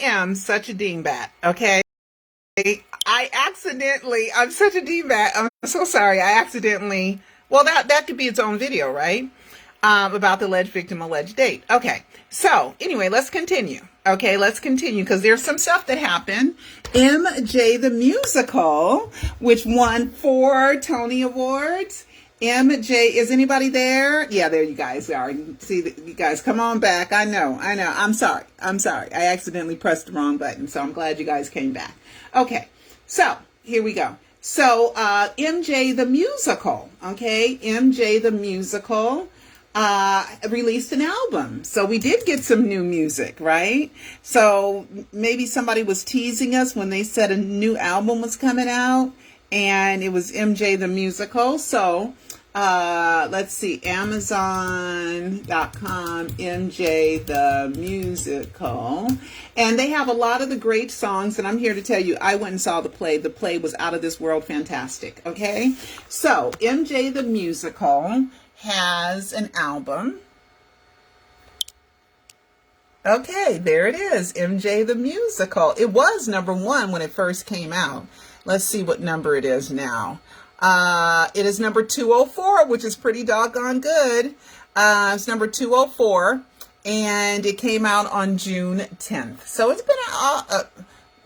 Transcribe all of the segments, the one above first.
am such a dingbat, okay? I'm such a dingbat. I'm so sorry. I accidentally, well, that could be its own video, right? About the alleged victim, alleged date. Okay. So anyway, let's continue. Okay, let's continue because there's some stuff that happened. MJ the Musical, which won 4 Tony Awards. MJ, is anybody there? Yeah, there you guys are. You see, you guys, come on back. I know. I'm sorry. I accidentally pressed the wrong button, so I'm glad you guys came back. Okay, so here we go. So MJ the Musical, okay? MJ the Musical released an album. So we did get some new music, right? So maybe somebody was teasing us when they said a new album was coming out, and it was MJ the Musical. So let's see, Amazon.com, MJ the Musical. And they have a lot of the great songs, and I'm here to tell you, I went and saw the play. The play was out of this world fantastic, okay? So MJ the Musical has an album. Okay, there it is, MJ the Musical. It was #1 when it first came out. Let's see what number it is now. It is number 204, which is pretty doggone good. It's number 204, and it came out on June 10th. So it's been a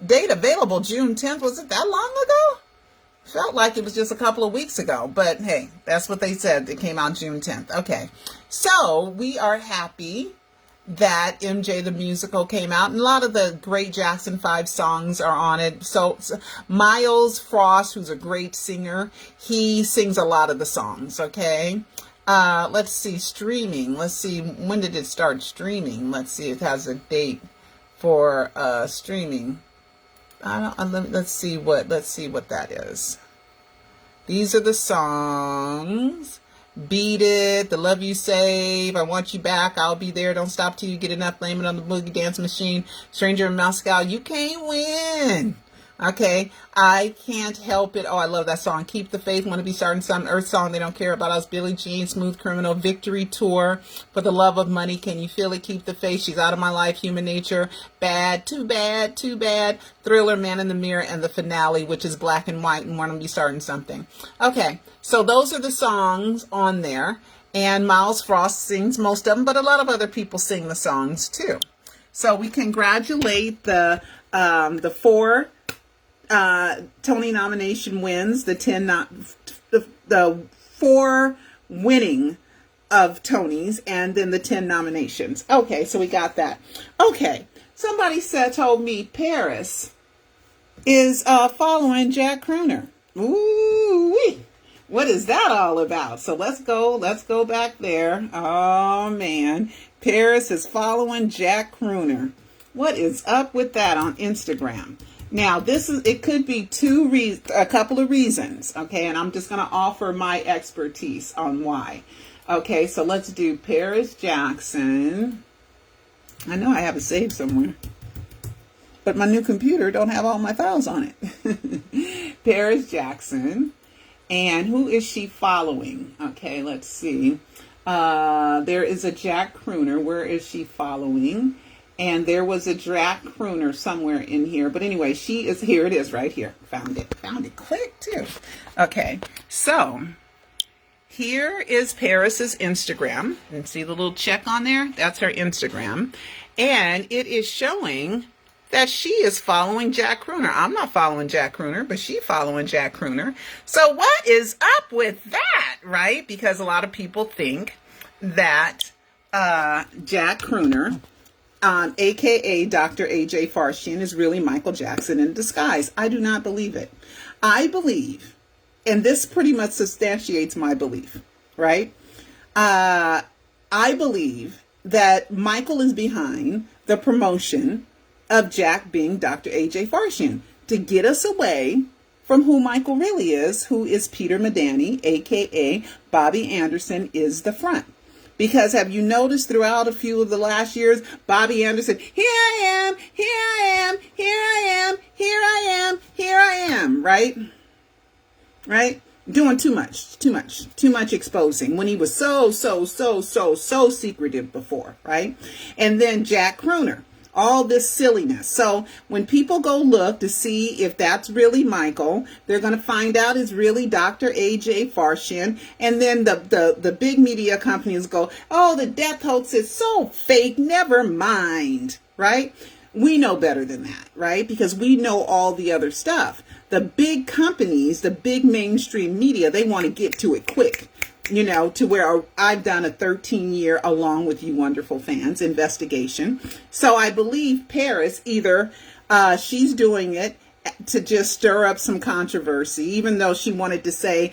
date available June 10th. Was it that long ago? Felt like it was just a couple of weeks ago, but hey, that's what they said. It came out June 10th. Okay, so we are happy that MJ the Musical came out, and a lot of the great Jackson 5 songs are on it. So Miles Frost, who's a great singer, he sings a lot of the songs, okay? Let's see, streaming. Let's see, when did it start streaming? Let's see, it has a date for streaming. Let's see what that is. These are the songs. Beat It, The Love You Save, I Want You Back, I'll Be There, Don't Stop Till You Get Enough, Blame It on the Boogie Dance Machine, Stranger in Moscow, You Can't Win. Okay, I Can't Help It. Oh, I love that song. Keep the Faith, Want to Be Starting Some, Earth Song, They Don't Care About Us, Billie Jean, Smooth Criminal, Victory Tour, For the Love of Money, Can You Feel It, Keep the Faith, She's Out of My Life, Human Nature, Bad, Too Bad, Too Bad, Thriller, Man in the Mirror, and the finale, which is Black and White and Want to Be Starting Something. Okay, so those are the songs on there, and Miles Frost sings most of them, but a lot of other people sing the songs too. So we congratulate the 4 Tony nomination wins, the 4 winning of Tonys, and then the 10 nominations. Okay, so we got that. Okay, somebody told me Paris is following Jack Crooner. Ooh-wee. What is that all about? So let's go back there. Oh man, Paris is following Jack Crooner. What is up with that on Instagram? Now, it could be a couple of reasons, okay? And I'm just going to offer my expertise on why. Okay, so let's do Paris Jackson. I know I have it saved somewhere, but my new computer don't have all my files on it. Paris Jackson. And who is she following? Okay, let's see. There is a Jack Crooner. Where is she following? And there was a Jack Crooner somewhere in here. But anyway, she is here. It is right here. Found it quick too. Okay, so here is Paris's Instagram. And see the little check on there? That's her Instagram. And it is showing that she is following Jack Crooner. I'm not following Jack Crooner, but she's following Jack Crooner. So what is up with that, right? Because a lot of people think that Jack Crooner, aka Dr. A.J. Farshian, is really Michael Jackson in disguise. I do not believe it. I believe, and this pretty much substantiates my belief, right? I believe that Michael is behind the promotion of Jack being Dr. A.J. Farshian to get us away from who Michael really is, who is Peter Medani, aka Bobby Anderson, is the front. Because have you noticed throughout a few of the last years, Bobby Anderson, here I am, here I am, here I am, here I am, here I am, right? Right? Doing too much exposing when he was so secretive before, right? And then Jack Crooner. all this silliness. So when people go look to see if that's really Michael, they're going to find out it's really Dr. A.J. Farshin. And then the big media companies go, oh, the death hoax is so fake, never mind, right? We know better than that, right? Because we know all the other stuff. The big companies, the big mainstream media, they want to get to it quick, you know, to where I've done a 13-year, along with you wonderful fans, investigation. So I believe Paris, either she's doing it to just stir up some controversy, even though she wanted to say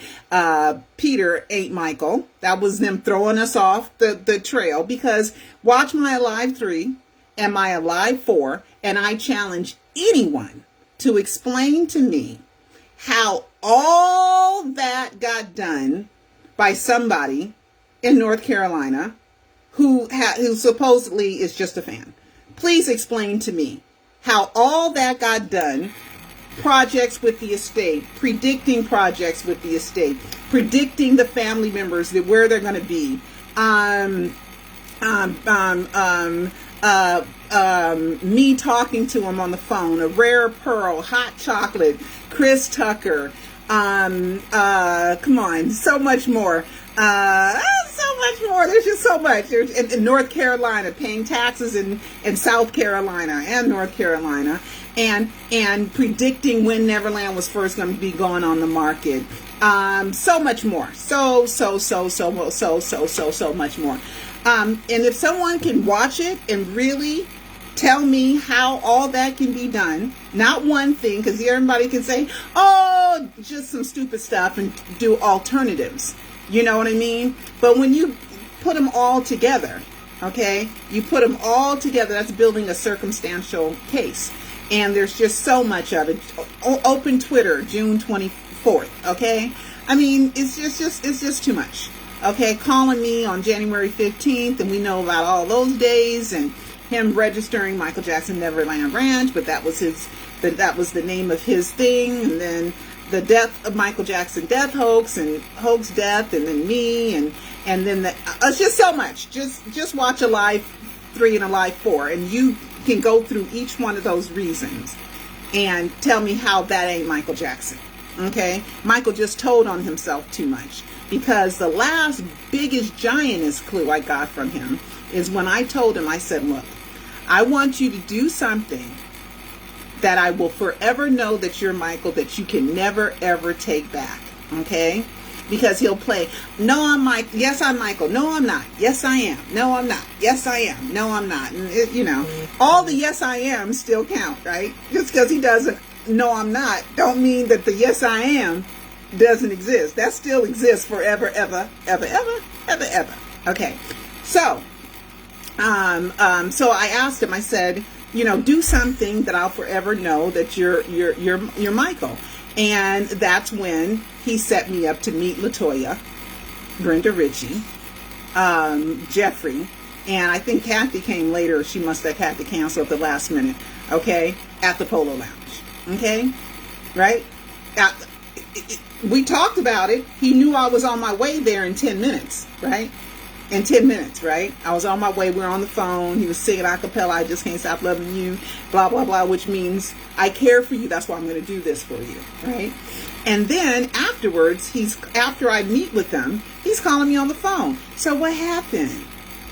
Peter ain't Michael. That was them throwing us off the trail, because watch my Alive 3 and my Alive 4, and I challenge anyone to explain to me how all that got done by somebody in North Carolina who supposedly is just a fan. Please explain to me how all that got done. Projects with the estate, predicting projects with the estate, predicting the family members, that where they're going to be, me talking to them on the phone, a rare pearl, hot chocolate, Chris Tucker, come on, so much more. So much more. There's just so much. There's in North Carolina, paying taxes in South Carolina and North Carolina, and predicting when Neverland was first going to be going on the market. So much more. So much more. And if someone can watch it and really tell me how all that can be done, not one thing, because everybody can say, oh, just some stupid stuff, and do alternatives. You know what I mean? But when you put them all together, okay, you put them all together, that's building a circumstantial case. And there's just so much of it. Open Twitter, June 24th, okay? I mean, it's just too much. Okay, calling me on January 15th, and we know about all those days, and him registering Michael Jackson Neverland Ranch, but that was the name of his thing, and then the death of Michael Jackson death hoax, and hoax death, and then me, and then it's just so much. Just watch Alive 3 and Alive 4, and you can go through each one of those reasons and tell me how that ain't Michael Jackson. Okay, Michael just told on himself too much, because the last biggest giantest clue I got from him is when I told him, I said, look, I want you to do something that I will forever know that you're Michael, that you can never, ever take back. Okay? Because he'll play, no, I'm Mike. Yes, I'm Michael. No, I'm not. Yes, I am. No, I'm not. Yes, I am. No, I'm not. And all the yes, I am still count, right? Just because he doesn't, no, I'm not, don't mean that the yes, I am doesn't exist. That still exists forever, ever, ever, ever, ever, ever. Okay. So I asked him, I said, do something that I'll forever know that you're Michael. And that's when he set me up to meet LaToya, Brenda Ritchie, Jeffrey, and I think Kathy came later. She must have had to cancel at the last minute. Okay, at the Polo Lounge. Okay, right? We talked about it. He knew I was on my way there in 10 minutes, right? In 10 minutes, right? I was on my way. We were on the phone. He was singing a cappella, I Just Can't Stop Loving You, blah, blah, blah, which means I care for you. That's why I'm going to do this for you, right? And then afterwards, after I meet with them, he's calling me on the phone. So what happened?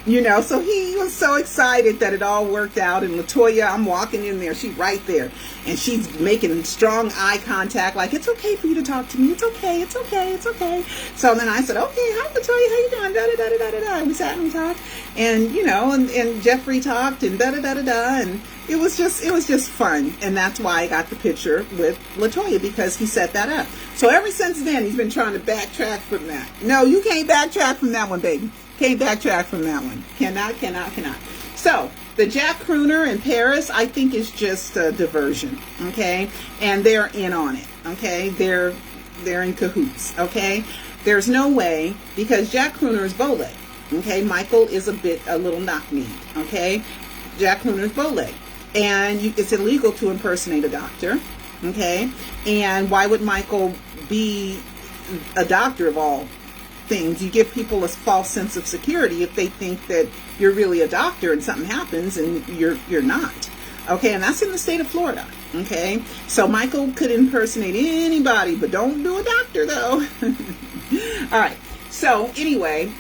So he was so excited that it all worked out. And LaToya, I'm walking in there. She's right there. And she's making strong eye contact, like, it's okay for you to talk to me. It's okay. It's okay. It's okay. So then I said, okay, hi, LaToya. How you doing? Da-da-da-da-da-da. And we sat and we talked. And, and Jeffrey talked and da-da-da-da-da. And it was just fun. And that's why I got the picture with LaToya, because he set that up. So ever since then, he's been trying to backtrack from that. No, you can't backtrack from that one, baby. Can't backtrack from that one. Cannot. So the Jack Crooner in Paris, I think, is just a diversion. Okay, and they're in on it. Okay, they're in cahoots. Okay, there's no way, because Jack Crooner is bow-legged. Okay, Michael is a little knock-kneed. Okay, Jack Crooner is bow-legged, and it's illegal to impersonate a doctor. Okay, and why would Michael be a doctor of all things. You give people a false sense of security if they think that you're really a doctor and something happens and you're not. Okay, and that's in the state of Florida. Okay, so Michael could impersonate anybody, but don't do a doctor though. All right. So anyway,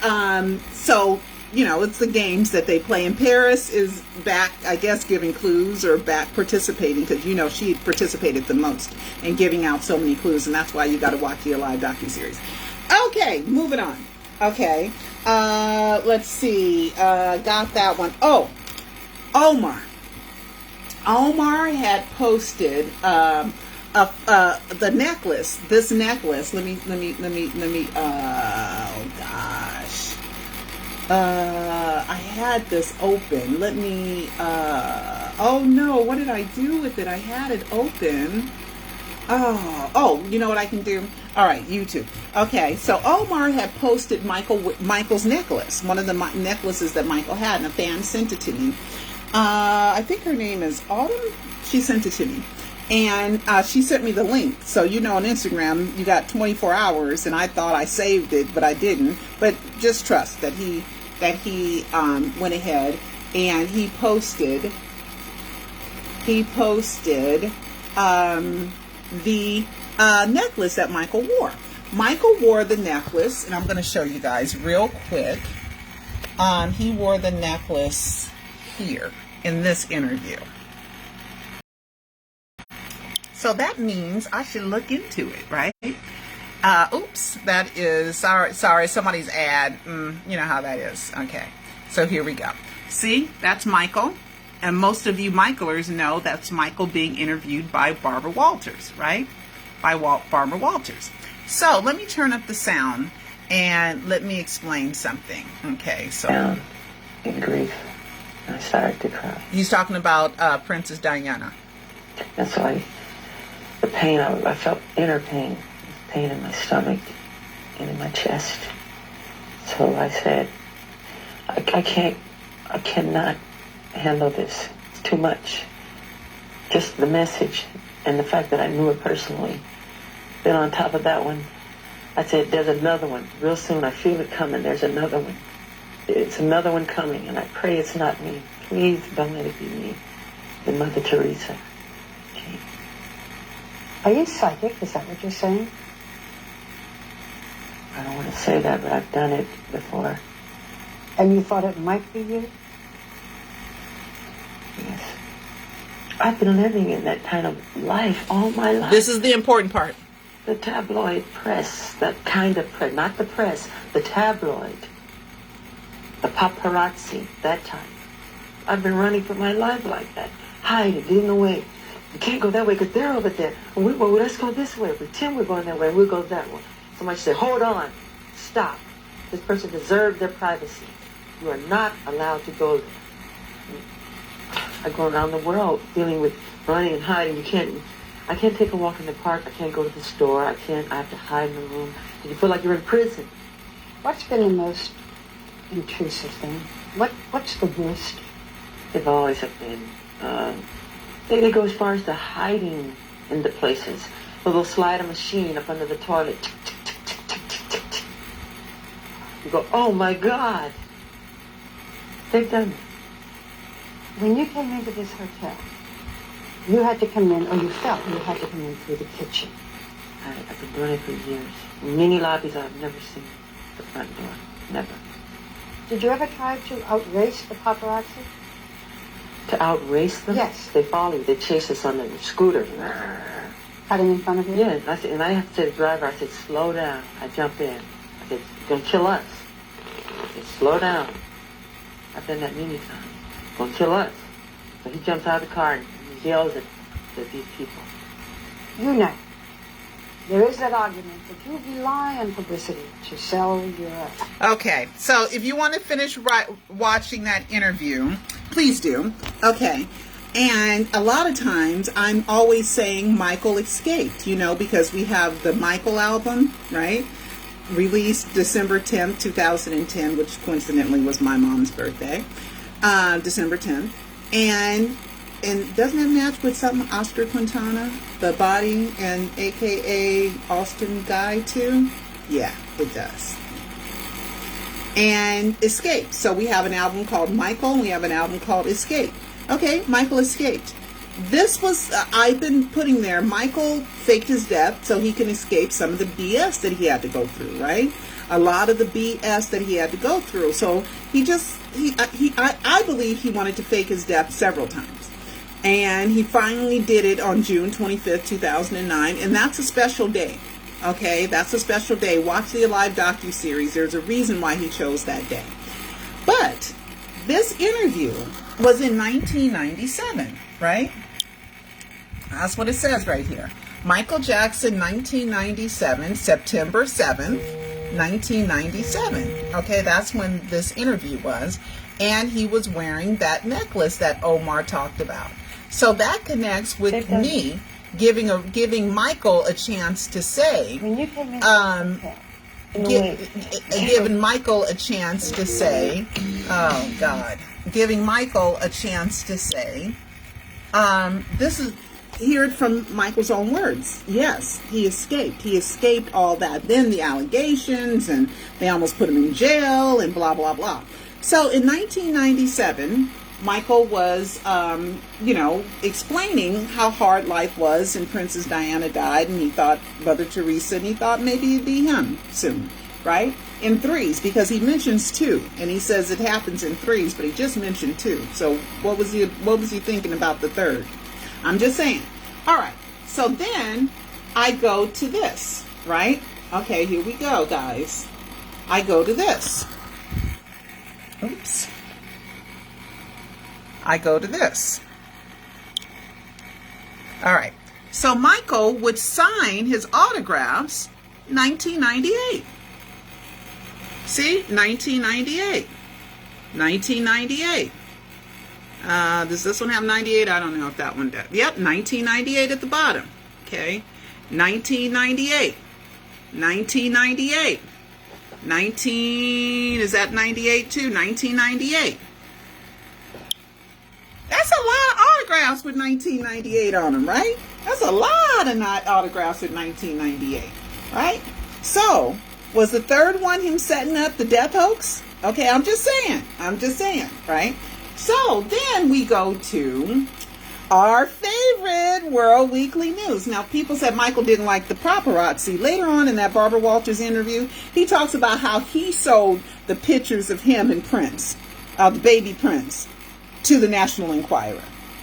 so you know, it's the games that they play. And Paris is back, I guess, giving clues or back participating because, you know, she participated the most in giving out so many clues. And that's why you got to watch the Alive docuseries. Okay, moving on. Okay, let's see. Got that one. Oh, Omar. Omar had posted the necklace. This necklace. Let me. Oh gosh. I had this open. Let me, oh no, what did I do with it? I had it open. Oh, you know what I can do? All right, YouTube. Okay, so Omar had posted Michael's necklace, one of the necklaces that Michael had, and a fan sent it to me. I think her name is Autumn. She sent it to me. And she sent me the link. So, you know, on Instagram, you got 24 hours, and I thought I saved it, but I didn't. But just trust that he went ahead and he posted the necklace that Michael wore. Michael wore the necklace, and I'm going to show you guys real quick. He wore the necklace here in this interview. So that means I should look into it, right? Oops, that is, sorry, somebody's ad. You know how that is. Okay, so here we go. See, that's Michael. And most of you Michaelers know that's Michael being interviewed by Barbara Walters, right? By Barbara Walters. So let me turn up the sound and let me explain something. Okay, so. Down in grief. I started to cry. He's talking about Princess Diana. And so the pain, I felt inner pain in my stomach and in my chest. So I said, I cannot handle this. It's too much. Just the message and the fact that I knew her personally. Then on top of that one, I said, there's another one. Real soon, I feel it coming. There's another one. It's another one coming, and I pray it's not me. Please don't let it be me. And Mother Teresa. Okay. Are you psychic? Is that what you're saying? I don't want to say that, but I've done it before. And you thought it might be you? Yes. I've been living in that kind of life all my life. This is the important part. The tabloid press, that kind of press, not the press, the tabloid, the paparazzi, that type. I've been running for my life like that, hiding, getting away. You can't go that way because they're over there. Well, let's go this way. Pretend we're going that way. We'll go that way. Somebody said, hold on. Stop. This person deserves their privacy. You are not allowed to go there. I go around the world dealing with running and hiding. I can't take a walk in the park. I can't go to the store. I have to hide in a room. And you feel like you're in prison. What's been the most intrusive thing? What's the worst? They've always have been. They go as far as the hiding in the places. So they'll slide a machine up under the toilet. Tick, tick, tick, tick, tick, tick, tick, tick. You go, oh my God. They've done it. When you came into this hotel, you had to come in, or you felt you had to come in through the kitchen. I've been doing it for years. In many lobbies I've never seen the front door. Never. Did you ever try to outrace the paparazzi? To outrace them? Yes. They follow you. They chase us on the scooter. Cutting in front of you? Yeah. And I have to say to the driver, I said, slow down. I jump in. I said, you're going to kill us. I said, slow down. I've done that many times. Going to kill us. So he jumps out of the car and he yells at these people. You know, there is that argument that you rely on publicity to sell your... Okay, so if you want to finish watching that interview, please do. Okay, and a lot of times I'm always saying Michael escaped, you know, because we have the Michael album, right? Released December 10th, 2010, which coincidentally was my mom's birthday. December 10th. And doesn't it match with something Oscar Quintana, the body, and AKA Austin guy too? Yeah, it does. and escaped. So we have an album called Michael, and we have an album called Escape. Okay, Michael escaped. This was, I've been putting there, Michael faked his death so he can escape some of the BS that he had to go through, right? A lot of the BS that he had to go through. So I believe he wanted to fake his death several times. And he finally did it on June 25th, 2009. And that's a special day. Okay, that's a special day. Watch the Alive docuseries. There's a reason why he chose that day. But this interview was in 1997, right? That's what it says right here. Michael Jackson, 1997, September 7th, 1997. Okay, that's when this interview was. And he was wearing that necklace that Omar talked about. So that connects with me giving Michael a chance to say, When you came in, giving Michael a chance to say, oh God, giving Michael a chance to say, this is, hear it from Michael's own words. Yes, he escaped. He escaped all that. Then the allegations, and they almost put him in jail, and blah, blah, blah. So in 1997, Michael was, explaining how hard life was, and Princess Diana died, and he thought Mother Teresa, and he thought maybe it'd be him soon, right? In threes, because he mentions two, and he says it happens in threes, but he just mentioned two. So what was he thinking about the third? I'm just saying. All right. So then I go to this, right? Okay, here we go, guys. I go to this. Oops. I go to this. All right. So Michael would sign his autographs 1998. See? 1998. 1998. Does this one have 98? I don't know if that one does. Yep, 1998 at the bottom. Okay. 1998. 1998. Is that 98 too? 1998. That's a lot of autographs with 1998 on them, right? That's a lot of autographs with 1998, right? So, was the third one him setting up the death hoax? Okay, I'm just saying, right? So, then we go to our favorite World Weekly News. Now, people said Michael didn't like the paparazzi. Later on in that Barbara Walters interview, he talks about how he sold the pictures of him and Prince, the baby Prince, to the National Enquirer.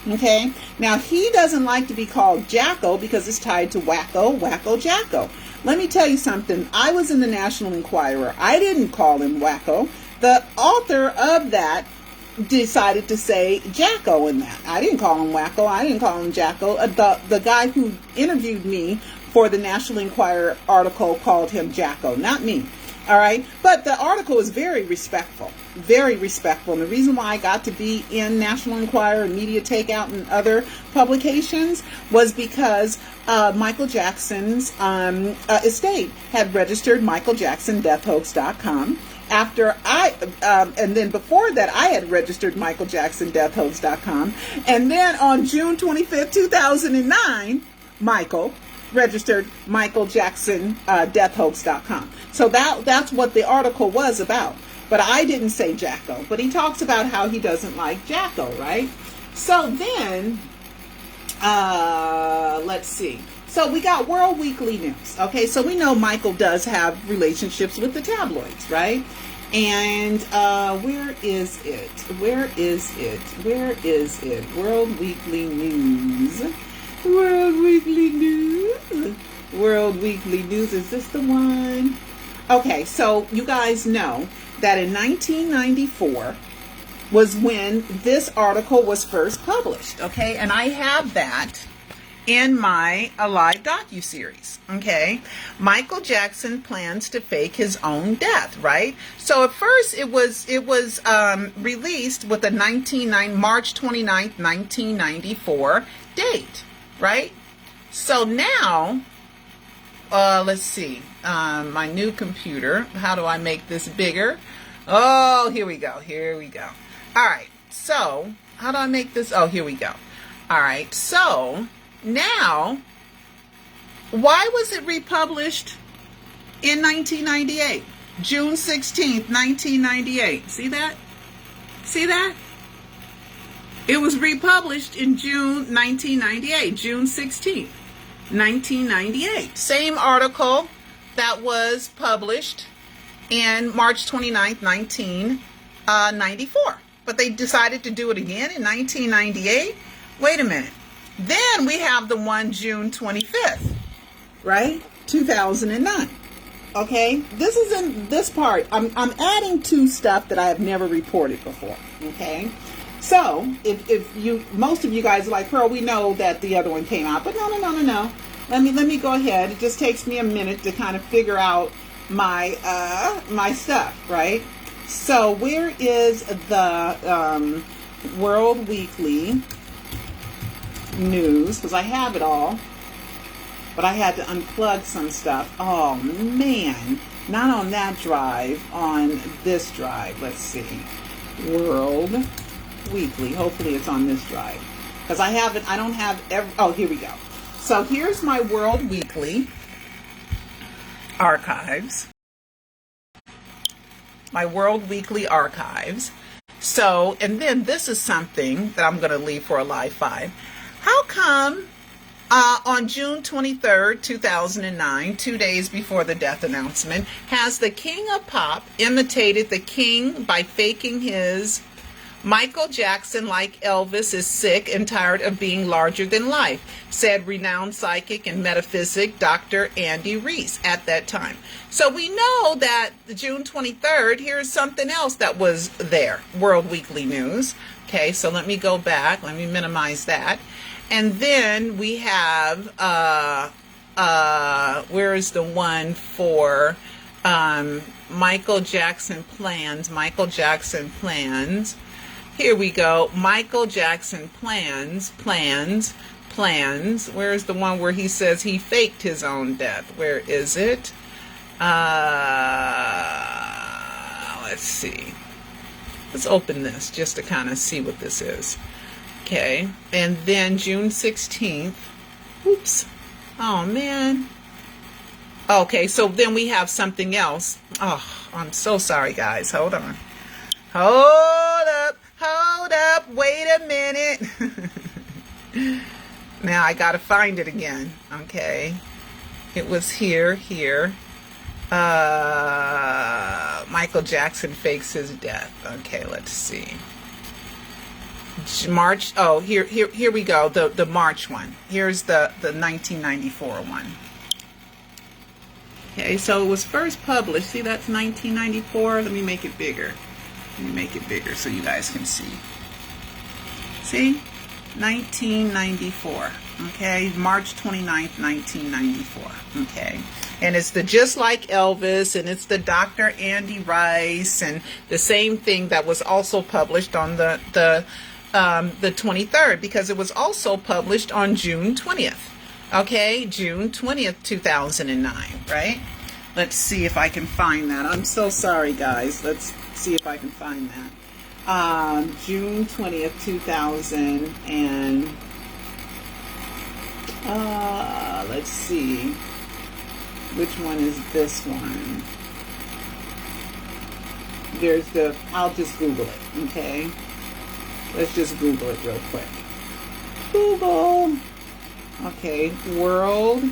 Okay? Now, he doesn't like to be called Jacko because it's tied to Wacko Jacko. Let me tell you something. I was in the National Enquirer. I didn't call him Wacko. The author of that decided to say Jacko in that. I didn't call him Wacko. I didn't call him Jacko. The guy who interviewed me for the National Enquirer article called him Jacko, not me. All right? But the article is very respectful. Very respectful. And the reason why I got to be in National Enquirer and Media Takeout and other publications was because Michael Jackson's estate had registered MichaelJacksonDeathHoax.com. After and then before that, I had registered MichaelJacksonDeathHoax.com. And then on June 25th, 2009, Michael registered MichaelJacksonDeathHoax.com. So that's what the article was about. But I didn't say Jacko. But he talks about how he doesn't like Jacko, right? So then, let's see. So we got World Weekly News. Okay, so we know Michael does have relationships with the tabloids, right? And where is it? Where is it? Where is it? World Weekly News. World Weekly News. World Weekly News. Is this the one? Okay, so you guys know that in 1994 was when this article was first published. Okay, and I have that in my Alive docuseries. Okay, Michael Jackson plans to fake his own death, right? So at first it was released with a March 29th, 1994 date, right? So now, let's see, my new computer. How do I make this bigger? Oh, here we go. Here we go. All right. So how do I make this? Oh, here we go. All right. So now, why was it republished in 1998? June 16th, 1998. See that? See that? It was republished in June 1998, June 16th, 1998. Same article that was published in March 29th, 1994. But they decided to do it again in 1998. Wait a minute. Then we have the one June 25th, right? 2009. Okay, this is in this part. I'm adding to stuff that I have never reported before. Okay, so if you, most of you guys are like, Pearl, we know that the other one came out, but no. Let me go ahead. It just takes me a minute to kind of figure out my my stuff, right? So where is the World Weekly News? Because I have it all. But I had to unplug some stuff. Oh, man. Not on that drive, on this drive. Let's see. World Weekly. Hopefully it's on this drive. Because I have it, I don't have every, oh, here we go. So here's my World Weekly archives. My World Weekly archives. So, and then this is something that I'm going to leave for a live 5. How come on June 23rd, 2009, 2 days before the death announcement, has the King of Pop imitated the King by faking his Michael Jackson, like Elvis, is sick and tired of being larger than life, said renowned psychic and metaphysic Dr. Andy Reese at that time. So we know that the June 23rd, here's something else that was there, World Weekly News. Okay, so let me go back. Let me minimize that. And then we have, where is the one for Michael Jackson plans? Michael Jackson plans. Here we go. Michael Jackson plans. Where's the one where he says he faked his own death? Where is it? Let's see. Let's open this just to kind of see what this is. Okay. And then June 16th. Oops. Oh, man. Okay, so then we have something else. Oh, I'm so sorry, guys. Hold on. Hold up, wait a minute. Now I gotta find it again. Okay. It was here. Michael Jackson fakes his death. Okay, let's see. March, oh, here we go, the March one. Here's the 1994 one. Okay, so it was first published. See, that's 1994. Let me make it bigger. So you guys can see. See? 1994. Okay? March 29th, 1994. Okay? And it's the Just Like Elvis, and it's the Dr. Andy Rice, and the same thing that was also published on the 23rd, because it was also published on June 20th. Okay? June 20th, 2009. Right? Let's see if I can find that. I'm so sorry, guys. Let's see if I can find that. June 20th, 2000, and let's see. Which one is this one? There's the, I'll just Google it, okay? Let's just Google it real quick. Google. Okay, World.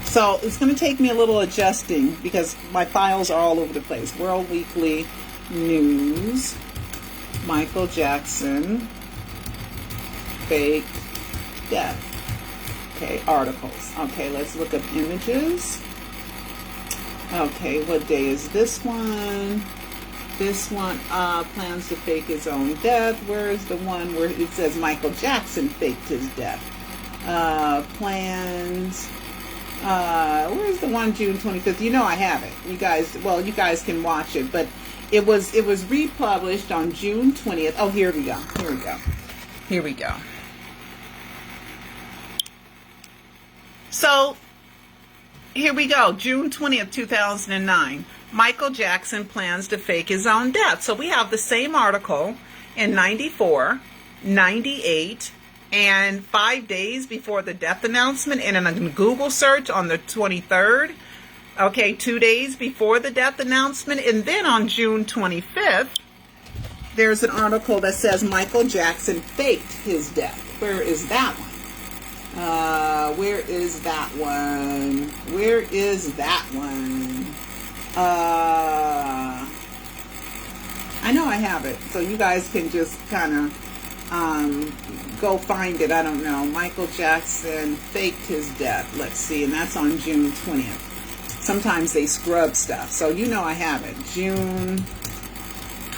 So it's going to take me a little adjusting because my files are all over the place. World Weekly News, Michael Jackson, fake death. Okay, articles. Okay, let's look up images. Okay, what day is this one? This one, plans to fake his own death. Where is the one where it says Michael Jackson faked his death? Plans. Where's the one June 25th? You know I have it. You guys can watch it, but it was republished on June 20th. Oh, here we go. So, here we go. June 20th, 2009. Michael Jackson plans to fake his own death. So we have the same article in 94, 98, and 5 days before the death announcement, and in a Google search on the 23rd Okay, 2 days before the death announcement. And then on June 25th, there's an article that says Michael Jackson faked his death. Where is that one? Where is that one? Where is that one? I know I have it, so you guys can just kind of go find it. I don't know. Michael Jackson faked his death. Let's see, and that's on June 20th. Sometimes they scrub stuff, so you know I have it. June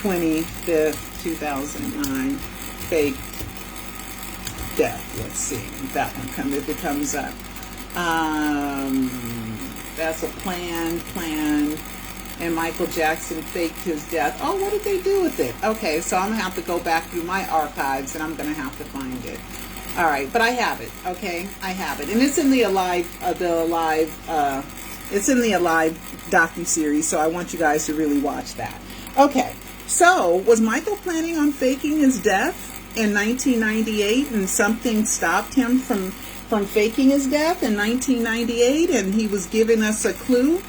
25th, 2009, faked death. Let's see if that one comes, if it comes up. That's a plan, and Michael Jackson faked his death. Oh, what did they do with it? Okay, so I'm gonna have to go back through my archives, and I'm gonna have to find it. All right, but I have it. Okay, I have it, and it's in the Alive, it's in the Alive docuseries. So I want you guys to really watch that. Okay, so was Michael planning on faking his death in 1998, and something stopped him from faking his death in 1998, and he was giving us a clue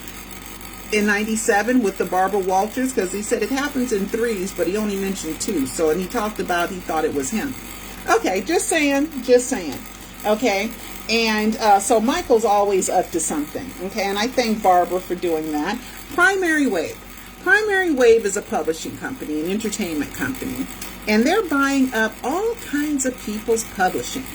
in 97 with the Barbara Walters, because he said it happens in threes, but he only mentioned two. So, and he talked about, he thought it was him. Okay, just saying. Okay, and so Michael's always up to something. Okay, and I thank Barbara for doing that. Primary Wave is a publishing company, an entertainment company, and they're buying up all kinds of people's publishing.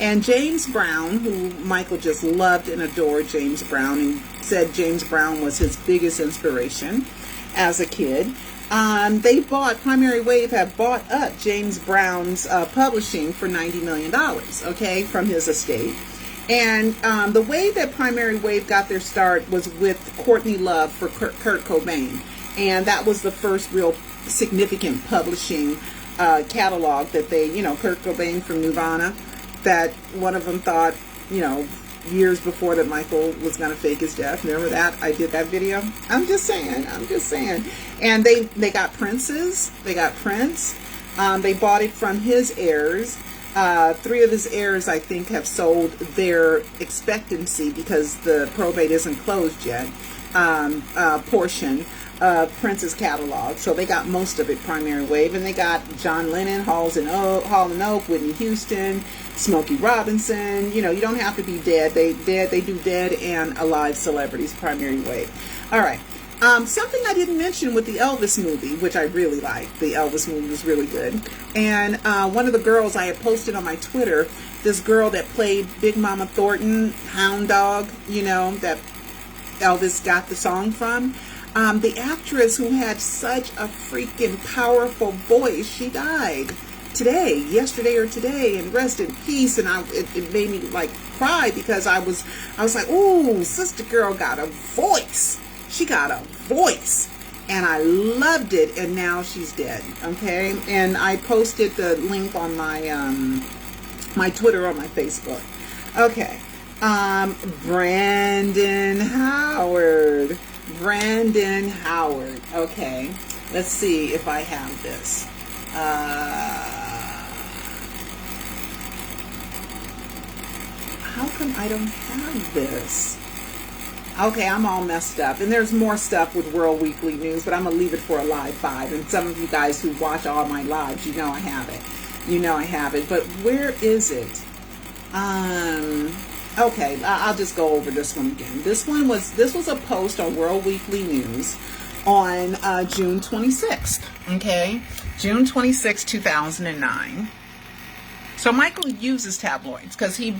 And James Brown, who Michael just loved and adored, James Brown, and said James Brown was his biggest inspiration as a kid. Primary Wave have bought up James Brown's publishing for $90 million, okay, from his estate. And the way that Primary Wave got their start was with Courtney Love for Kurt Cobain. And that was the first real significant publishing catalog that they, Kurt Cobain from Nirvana, that one of them thought, years before that Michael was going to fake his death. Remember that? I did that video. I'm just saying. And they got Prince's. They got Prince. They bought it from his heirs. 3 of his heirs, I think, have sold their expectancy, because the probate isn't closed yet, portion of Prince's catalog. So they got most of it, Primary Wave. And they got John Lennon, Hall and Oak, Whitney Houston, Smokey Robinson. You don't have to be dead. They do dead and alive celebrities, Primary Wave. All right. Something I didn't mention with the Elvis movie, which I really liked. The Elvis movie was really good. And one of the girls I had posted on my Twitter, this girl that played Big Mama Thornton, Hound Dog, that Elvis got the song from. The actress who had such a freaking powerful voice, she died yesterday or today, and rest in peace. And it made me cry, because I was like, ooh, sister girl got a voice. She got a voice, and I loved it. And now she's dead. Okay, and I posted the link on my my Twitter or my Facebook. Okay, Brandon Howard. Okay, let's see if I have this. How come I don't have this? Okay, I'm all messed up. And there's more stuff with World Weekly News, but I'm going to leave it for a live 5. And some of you guys who watch all my lives, I have it. I have it. But where is it? Okay, I'll just go over this one again. This was a post on World Weekly News on June 26th. Okay, June 26, 2009. So Michael uses tabloids, because he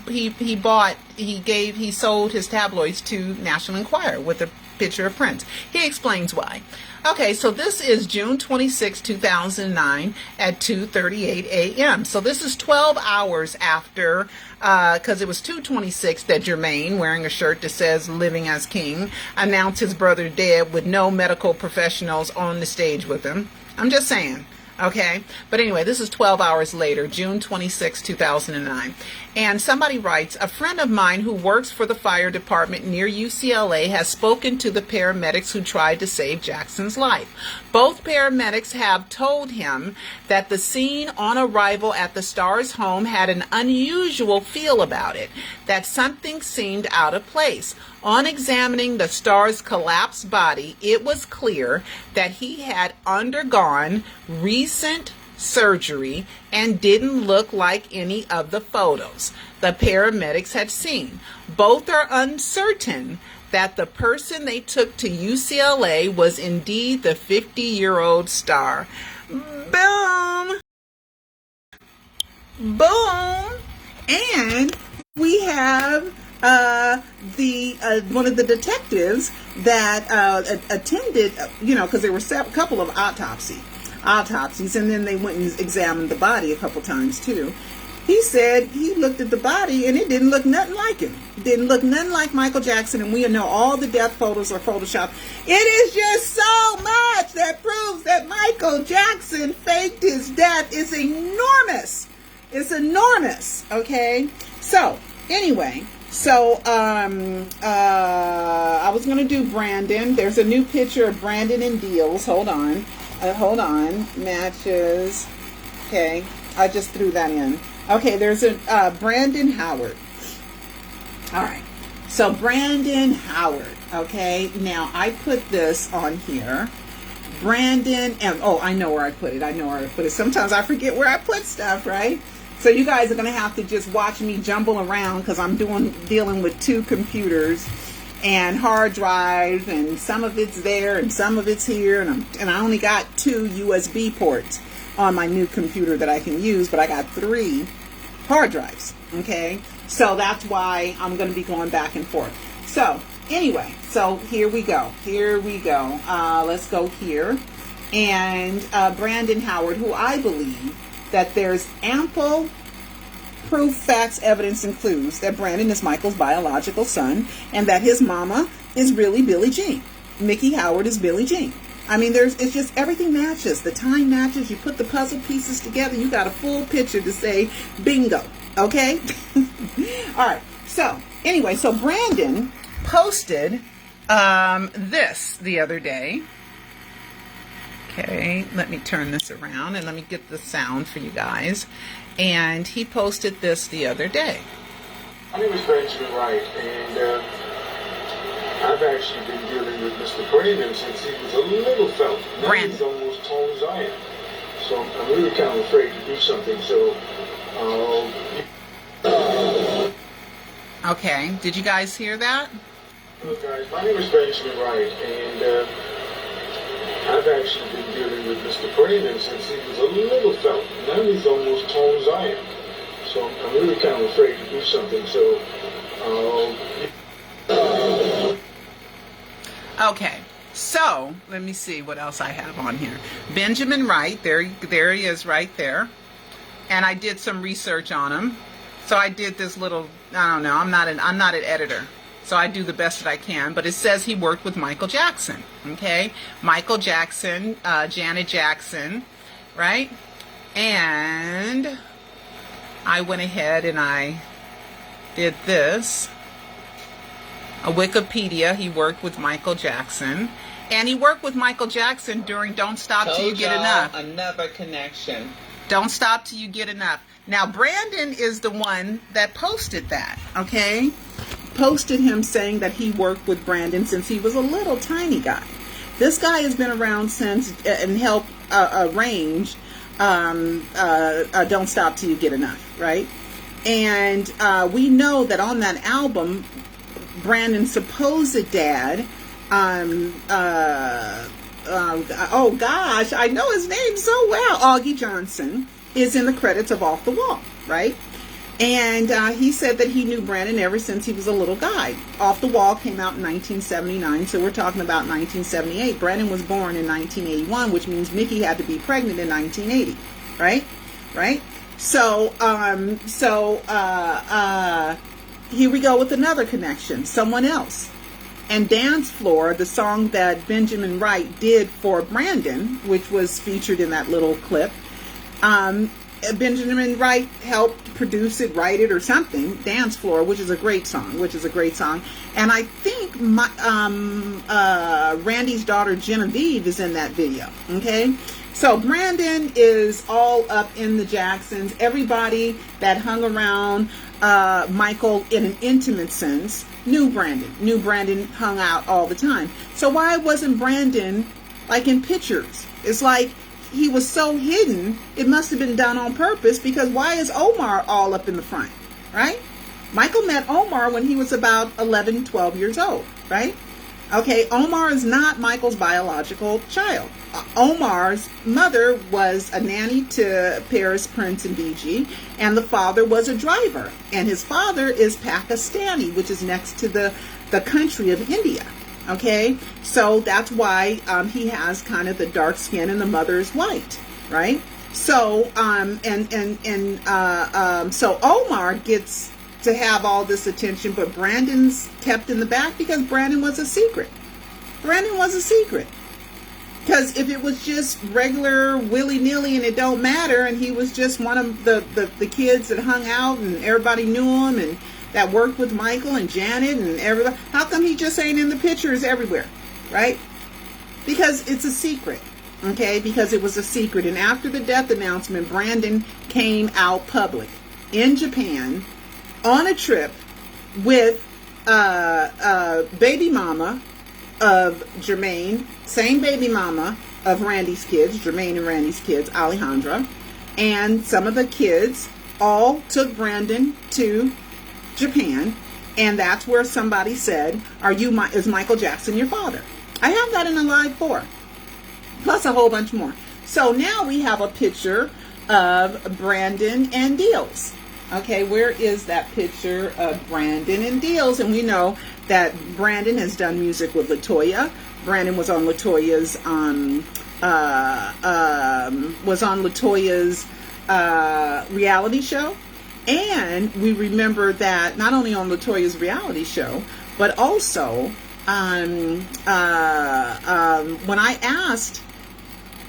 sold his tabloids to National Enquirer with a picture of Prince. He explains why. Okay, so this is June 26, 2009 at 2:38 a.m. So this is 12 hours after, because it was 2:26 that Jermaine, wearing a shirt that says "Living as King," announced his brother dead with no medical professionals on the stage with him. I'm just saying. Okay, but anyway, this is 12 hours later, June 26, 2009. And somebody writes, a friend of mine who works for the fire department near UCLA has spoken to the paramedics who tried to save Jackson's life. Both paramedics have told him that the scene on arrival at the star's home had an unusual feel about it, that something seemed out of place. On examining the star's collapsed body, it was clear that he had undergone recent surgery and didn't look like any of the photos the paramedics had seen. Both are uncertain that the person they took to UCLA was indeed the 50-year-old star. Boom! Boom! And we have the one of the detectives that attended, because there were a couple of autopsies, and then they went and examined the body a couple times too. He said he looked at the body and it didn't look nothing like him. It didn't look nothing like Michael Jackson, and we know all the death photos are photoshopped. It is just so much that proves that Michael Jackson faked his death. It's enormous. It's enormous. Okay. So anyway, I was gonna do Brandon. There's a new picture of Brandon in Deals. Hold on. Matches. Okay, I just threw that in. Okay, there's a Brandon Howard. All right, so Brandon Howard. Okay, now I put this on here. Brandon, and I know where I put it. Sometimes I forget where I put stuff, right? So you guys are gonna have to just watch me jumble around because I'm dealing with two computers and hard drives, and some of it's there and some of it's here, and I only got 2 USB ports on my new computer that I can use, but I got 3 hard drives. Okay, so that's why I'm going to be going back and forth. So anyway, so here we go. Let's go here. And Brandon Howard, who I believe that there's ample proof, facts, evidence, and clues that Brandon is Michael's biological son, and that his mama is really Billie Jean. Mickey Howard is Billie Jean. I mean, it's just everything matches. The time matches. You put the puzzle pieces together, you got a full picture to say bingo. Okay? All right. So anyway, so Brandon posted this the other day. Okay, let me turn this around and let me get the sound for you guys. And he posted this the other day. My name is Benjamin Wright, and I've actually been dealing with Mr. Brandon since he was a little fella. Now he's almost tall as I am. So I'm really kind of afraid to do something. So, okay, did you guys hear that? Hello guys, my name is Benjamin Wright, and I've actually been dealing with Mr. Crooner since he was a little fella. Now he's almost tall as I am. So I'm really kind of afraid to do something. So, okay, so let me see what else I have on here. Benjamin Wright, there he is right there. And I did some research on him. So I did this little, I don't know, I'm not an editor. So I do the best that I can, but it says he worked with Michael Jackson, okay? Michael Jackson, Janet Jackson, right? And I went ahead and I did this. A Wikipedia, he worked with Michael Jackson. And he worked with Michael Jackson during Don't Stop Till You Get Enough. Another connection. Don't Stop Till You Get Enough. Now, Brandon is the one that posted that, okay? Posted him saying that he worked with Brandon since he was a little tiny guy. This guy has been around since and helped arrange Don't Stop Till You Get Enough, right? And we know that on that album, Brandon's supposed dad, oh gosh, I know his name so well, Augie Johnson, is in the credits of Off the Wall, right? And he said that he knew Brandon ever since he was a little guy. Off the Wall came out in 1979, so we're talking about 1978. Brandon was born in 1981, which means Mickey had to be pregnant in 1980, right? Right? So, here we go with another connection. Someone else. And Dance Floor, the song that Benjamin Wright did for Brandon, which was featured in that little clip, Benjamin Wright helped produce it, write it, or something. Dance Floor, which is a great song. And I think Randy's daughter Genevieve is in that video. Okay, so Brandon is all up in the Jacksons. Everybody that hung around Michael in an intimate sense knew Brandon. Brandon hung out all the time. So why wasn't Brandon like in pictures? It's like he was so hidden, it must have been done on purpose, because why is Omar all up in the front, right? Michael met Omar when he was about 11, 12 years old, right? Okay, Omar is not Michael's biological child. Omar's mother was a nanny to Paris, Prince, and BG, and the father was a driver. And his father is Pakistani, which is next to the country of India. Okay, so that's why he has kind of the dark skin and the mother is white, right? So so Omar gets to have all this attention, but Brandon's kept in the back because Brandon was a secret. Because if it was just regular willy-nilly and it don't matter, and he was just one of the kids that hung out and everybody knew him and that worked with Michael and Janet and everybody, how come he just ain't in the pictures everywhere, right? Because it's a secret, okay? Because it was a secret. And after the death announcement, Brandon came out public in Japan on a trip with baby mama of Jermaine, same baby mama of Randy's kids, Jermaine and Randy's kids, Alejandra, and some of the kids all took Brandon to Japan, and that's where somebody said, is Michael Jackson your father? I have that in a live 4, plus a whole bunch more. So now we have a picture of Brandon and Deals. Okay, where is that picture of Brandon and Deals? And we know that Brandon has done music with LaToya. Brandon was on LaToya's reality show. And we remember that not only on LaToya's reality show, but also when I asked,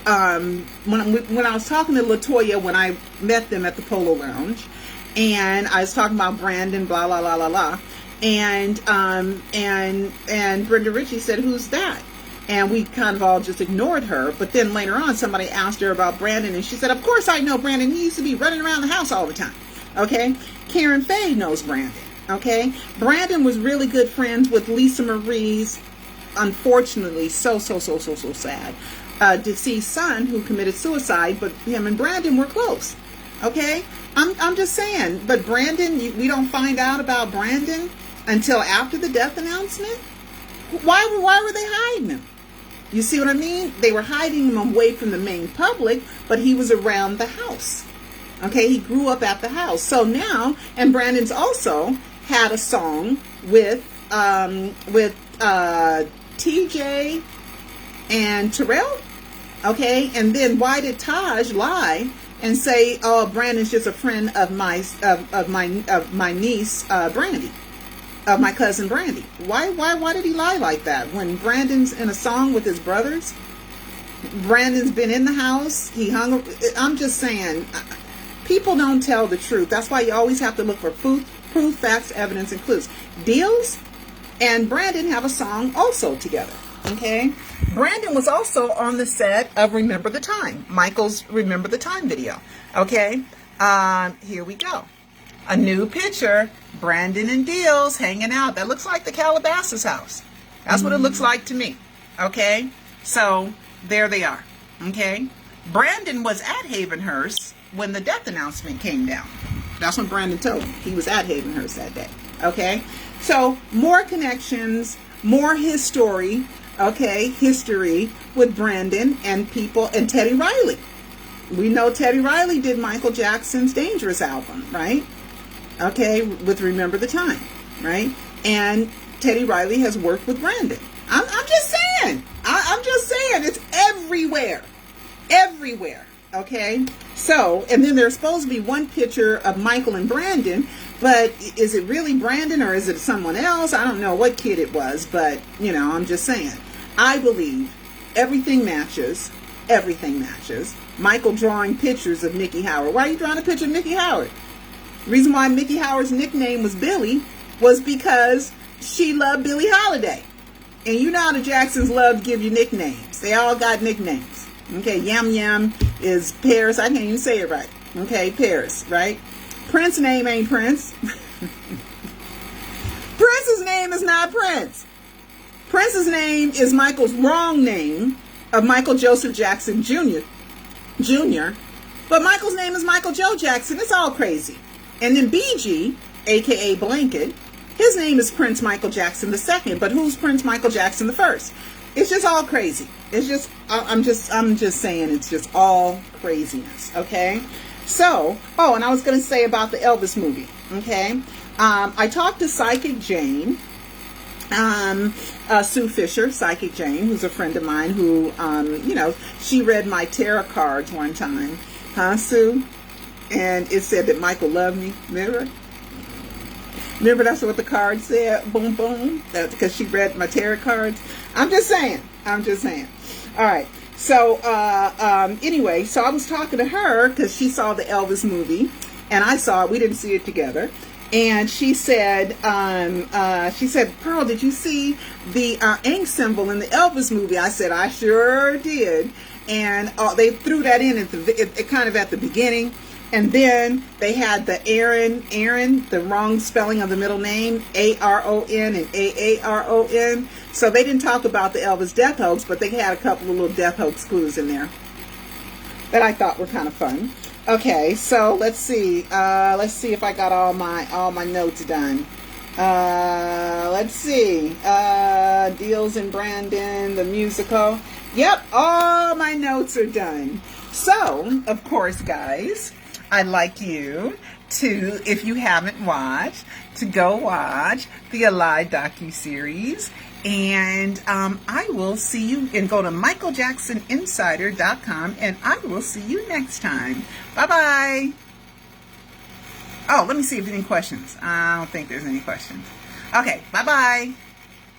when I was talking to LaToya when I met them at the Polo Lounge, and I was talking about Brandon, blah blah blah blah blah, and Brenda Ritchie said, "Who's that?" And we kind of all just ignored her. But then later on, somebody asked her about Brandon, and she said, "Of course I know Brandon. He used to be running around the house all the time." Okay, Karen Faye knows Brandon. Okay, Brandon was really good friends with Lisa Marie's, unfortunately, so sad, deceased son who committed suicide. But him and Brandon were close. Okay, I'm just saying. But Brandon, we don't find out about Brandon until after the death announcement. Why were they hiding him? You see what I mean? They were hiding him away from the main public, but he was around the house. Okay, he grew up at the house. So now, and Brandon's also had a song with TJ and Terrell. Okay, and then why did Taj lie and say, "Oh, Brandon's just a friend of my niece Brandy, of my cousin Brandy"? Why did he lie like that when Brandon's in a song with his brothers? Brandon's been in the house. I'm just saying. People don't tell the truth. That's why you always have to look for proof, facts, evidence, and clues. Deals and Brandon have a song also together. Okay? Brandon was also on the set of Remember the Time, Michael's Remember the Time video. Okay? Here we go. A new picture. Brandon and Deals hanging out. That looks like the Calabasas house. That's what it looks like to me. Okay? So, there they are. Okay? Brandon was at Havenhurst when the death announcement came down. That's when Brandon told me. He was at Havenhurst that day. Okay? So, more connections, more history, okay, history with Brandon and people, and Teddy Riley. We know Teddy Riley did Michael Jackson's Dangerous album, right? Okay, with Remember the Time, right? And Teddy Riley has worked with Brandon. I'm just saying. I'm just saying. It's everywhere. Everywhere. Okay, so, and then there's supposed to be one picture of Michael and Brandon, but is it really Brandon or is it someone else? I don't know what kid it was, but, I'm just saying. I believe everything matches. everything matches. Michael drawing pictures of Mickey Howard. Why are you drawing a picture of Mickey Howard? The reason why Mickey Howard's nickname was Billy was because she loved Billie Holiday. And you know how the Jacksons love to give you nicknames. They all got nicknames. Okay, Yam Yam is Paris. I can't even say it right. Okay, Paris, right? Prince's name ain't Prince. Prince's name is not Prince. Prince's name is Michael's wrong name of Michael Joseph Jackson Jr. But Michael's name is Michael Joe Jackson. It's all crazy. And then BG, aka Blanket, his name is Prince Michael Jackson II. But who's Prince Michael Jackson I? It's just all crazy. It's just, I'm just saying, it's just all craziness. Okay. So, and I was going to say about the Elvis movie. Okay. I talked to Psychic Jane. Sue Fisher, Psychic Jane, who's a friend of mine who, she read my tarot cards one time. Huh, Sue? And it said that Michael loved me. Remember that's what the card said? Boom, boom. That's because she read my tarot cards. I'm just saying. All right. So, anyway, so I was talking to her because she saw the Elvis movie and I saw it. We didn't see it together. And she said, Pearl, did you see the ink symbol in the Elvis movie? I said, I sure did. And they threw that in at kind of at the beginning. And then they had the Aaron, the wrong spelling of the middle name, A-R-O-N and A-A-R-O-N. So they didn't talk about the Elvis death hoax, but they had a couple of little death hoax clues in there that I thought were kind of fun. Okay, so let's see. Let's see if I got all my notes done. Let's see. Deals in Brandon, the musical. Yep, all my notes are done. So, of course, guys, I'd like you to, if you haven't watched, to go watch the Alive docuseries. And I will see you, and go to michaeljacksoninsider.com, and I will see you next time. Bye-bye. Oh, let me see if there's any questions. I don't think there's any questions. Okay, bye-bye.